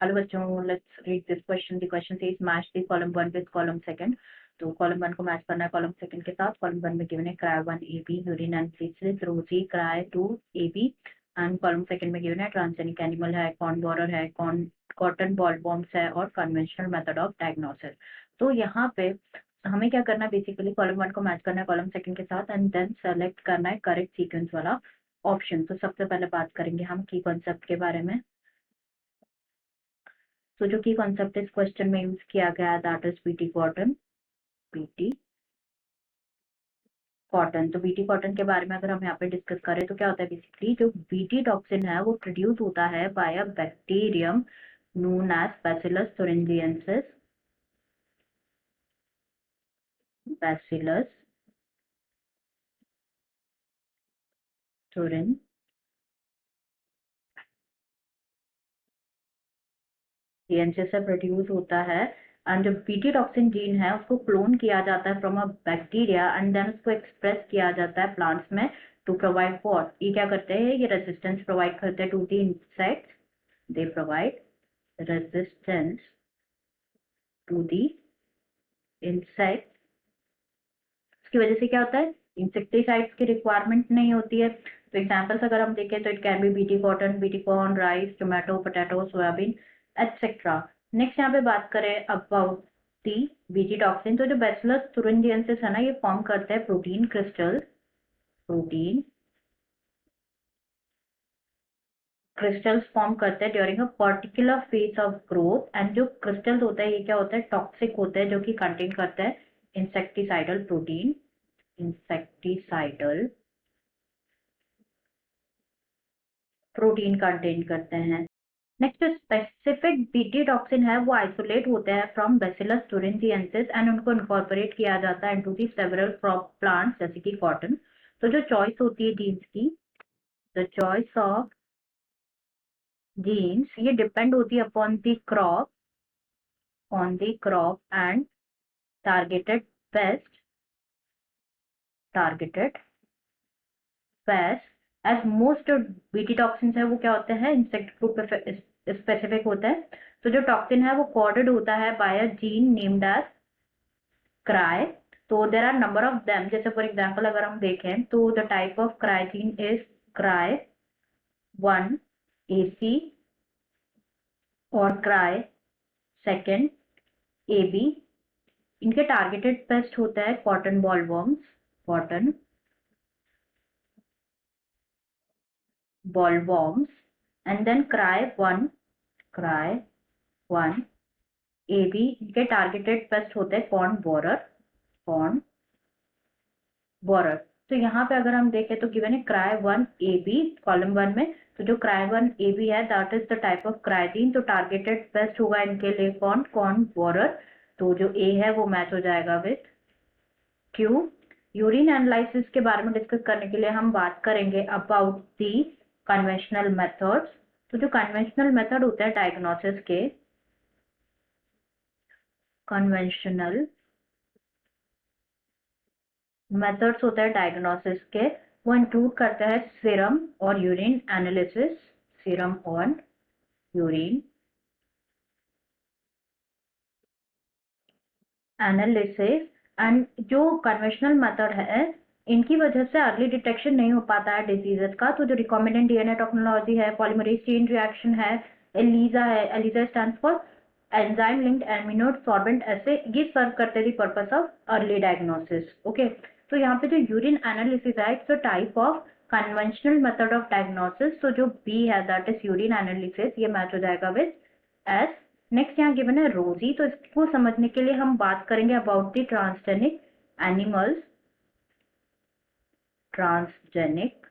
Hello बच्चों, let's read this question. The question says match the column 1 with column second. तो column 1 को match करना है column second के साथ। कॉलम 1 में गिवन है cry 1 AB, urine and faeces, रोजी cry 2 AB। And column second में गिवन है ट्रांसजेनिक एनिमल है, कॉर्न बोरर है, कॉटन बॉल बॉम्ब्स है और कन्वेंशनल मेथड ऑफ डायग्नोसिस। तो यहाँ पे हमें क्या करना है, बेसिकली कॉलम 1 को मैच करना है कॉलम सेकंड के साथ एंड देन सेलेक्ट करना है करेक्ट सीक्वेंस वाला ऑप्शन। तो सबसे पहले बात करेंगे हम की कॉन्सेप्ट के बारे में। तो जो की कॉन्सेप्ट इस क्वेश्चन में यूज किया गया that is BT cotton. BT cotton, तो बीटी कॉटन के बारे में अगर हम यहाँ पे डिस्कस करें तो क्या होता है, बेसिकली जो बीटी टॉक्सिन है वो प्रोड्यूस होता है by a bacterium known as bacillus thuringiensis। Bacillus thuringiensis से प्रोड्यूस होता है। एंड जो बीटी टॉक्सिन जीन है उसको क्लोन किया जाता है from a bacteria and then उसको एक्सप्रेस किया जाता है प्लांट्स में टू प्रोवाइड फॉर, ये क्या करते हैं, ये रेजिस्टेंस प्रोवाइड करते हैं to the insects. They provide resistance to the insect। इसकी वजह से क्या होता है, इंसेक्टिसाइड्स की रिक्वायरमेंट नहीं होती है। तो एग्जांपल्स अगर हम देखें तो it can be BT cotton, BT corn, rice, tomato, potato, soybean etcetera. Next यहाँ पे बात करें अबाउट दी बीटी टॉक्सिन, तो जो बैसिलस thuringiensis है ना, ये फॉर्म करते हैं protein crystal. Protein crystals form करते हैं during a particular phase of growth. And जो क्रिस्टल्स होते हैं ये क्या होता है, टॉक्सिक होते हैं, जो कि कंटेन करते हैं insecticidal protein. Insecticidal protein contain करते हैं। नेक्स्ट जो स्पेसिफिक बीटी टॉक्सिन है वो आइसोलेट होते हैं फ्रॉम बैसिलस thuringiensis एंड उनको इनकॉर्पोरेट किया जाता है into the several crop plants जैसे कि कॉटन। तो जो चॉइस होती है जीन्स की, द चॉइस ऑफ जीन्स ये डिपेंड होती है upon the crop, on the crop and targeted pest, targeted pest। as most BT toxin है वो क्या होते हैं, इंसेक्ट ग्रुप स्पेसिफिक होता है। तो जो टॉक्सिन है वो कॉर्डेड होता है by a gene named as cry. तो there are number of them, जैसे फॉर एग्जाम्पल अगर हम देखें तो the type of cry gene is cry 1 AC और क्राई सेकेंड AB। इनके टारगेटेड पेस्ट होता है cotton bollworms, cotton bollworms. And then cry 1 AB, इनके टारगेटेड पेस्ट होते हैं कॉर्न बोरर, कॉर्न बोरर। तो यहाँ पे अगर हम देखें तो गिवन है क्राई 1AB कॉलम 1 में। तो जो क्राई 1AB है that is the type of क्राइजीन। तो टारगेटेड पेस्ट होगा इनके लिए कौन, कॉर्न बोरर। तो जो A है वो मैच हो जाएगा विथ Q। यूरिन एनालिसिस के बारे में डिस्कस करने के लिए हम बात करेंगे अबाउट दी कन्वेंशनल मेथड्स। तो जो कन्वेंशनल मेथड होते हैं डायग्नोसिस के, कन्वेंशनल मेथड्स होते हैं डायग्नोसिस के, वो इंक्लूड करते हैं सीरम और यूरिन एनालिसिस, सीरम और यूरिन एनालिसिस। एंड जो कन्वेंशनल मेथड है इनकी वजह से अर्ली डिटेक्शन नहीं हो पाता है डिजीजेस का। तो जो रिकॉम्बिनेंट डीएनए टेक्नोलॉजी है, पॉलीमरेज चेन रिएक्शन है, एलिजा है, ELISA stands for enzyme linked immunosorbent, ऐसे ये सर्व करते the purpose of early diagnosis. Okay, तो यहाँ पे जो यूरिन एनालिसिस है it's a type of conventional method of diagnosis. तो जो बी है दैट इज यूरिन एनालिसिस, ये मैच हो जाएगा विद एस। नेक्स्ट यहाँ गिवन है रोजी। तो इसको समझने के लिए हम बात करेंगे about the transgenic animals, transgenic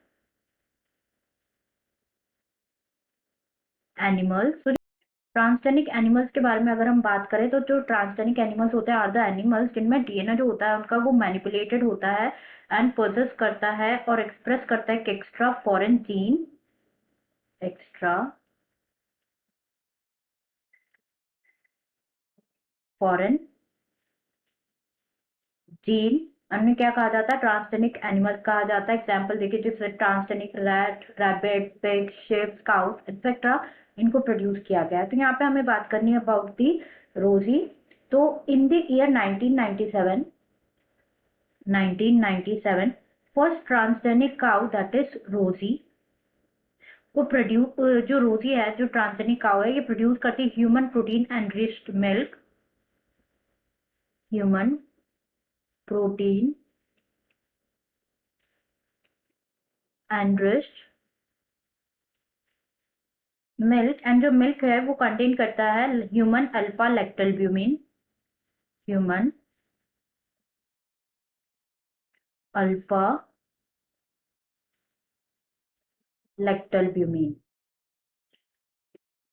animals. तो ट्रांसजेनिक एनिमल्स के बारे में अगर हम बात करें तो जो ट्रांसजेनिक एनिमल्स होते हैं आर द एनिमल्स जिनमें डीएनए जो होता है उनका वो मैनिपुलेटेड होता है एंड पोजेस करता है और एक्सप्रेस करता है extra foreign gene, extra foreign gene. अन्य क्या कहा जाता है, ट्रांसजेनिक एनिमल्स कहा जाता है। एग्जाम्पल देखिए जैसे transgenic rat, rabbit, pig, ship, cows etcetera. इनको प्रोड्यूस किया गया है। तो यहाँ पे हमें बात करनी है अबाउट दी रोजी। तो in the year 1997 first transgenic cow that is रोजी वो प्रोड्यूस, जो रोजी है, जो ट्रांसजेनिक काउ है, ये प्रोड्यूस करती है human protein enriched milk, human protein enriched milk, and जो मिल्क है वो कंटेन करता है ह्यूमन अल्फा लैक्टोल्ब्यूमिन, ह्यूमन अल्फा लैक्टोल्ब्यूमिन।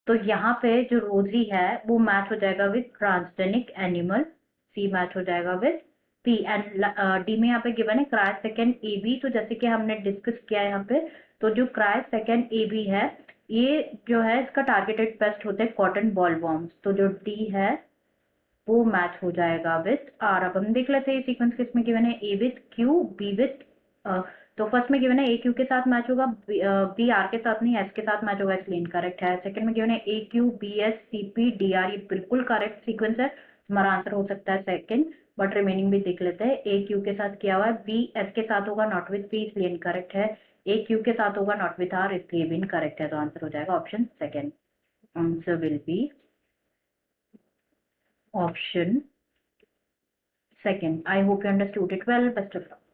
तो यहाँ पे जो रोजी है वो मैच हो जाएगा with transgenic animal, C match हो जाएगा विद पी, एंड डी में यहाँ पे गिवन है क्राय सेकेंड ए बी। तो जैसे कि हमने डिस्कस किया है यहाँ पे, तो जो क्राय सेकेंड ए बी है, ये जो है इसका टारगेटेड पेस्ट होते हैं कॉटन बॉलवॉर्म्स। तो जो डी है वो मैच हो जाएगा विथ आर। अब हम देख लेते हैं सीक्वेंस किसमें गिवन है, ए विथ क्यू, बी विथ, तो फर्स्ट में गिवन है ए क्यू के साथ मैच होगा, बी आर के साथ नहीं, एस के साथ मैच होगा, इसलिए इनकरेक्ट है। सेकंड में गिवन है A Q B S C P D R, ये बिल्कुल करेक्ट सीक्वेंस है, हमारा आंसर हो सकता है सेकंड। बट रिमेनिंग भी देख लेते हैं। ए क्यू के साथ किया हुआ है, बी एस के साथ होगा नॉट विथ पी, इसलिए इनकरेक्ट है। ए क्यू के साथ होगा नॉट विथ आर, इसलिए भी इनकरेक्ट है। तो आंसर हो जाएगा option second. Answer will be option second. I hope you understood it well. Best of luck.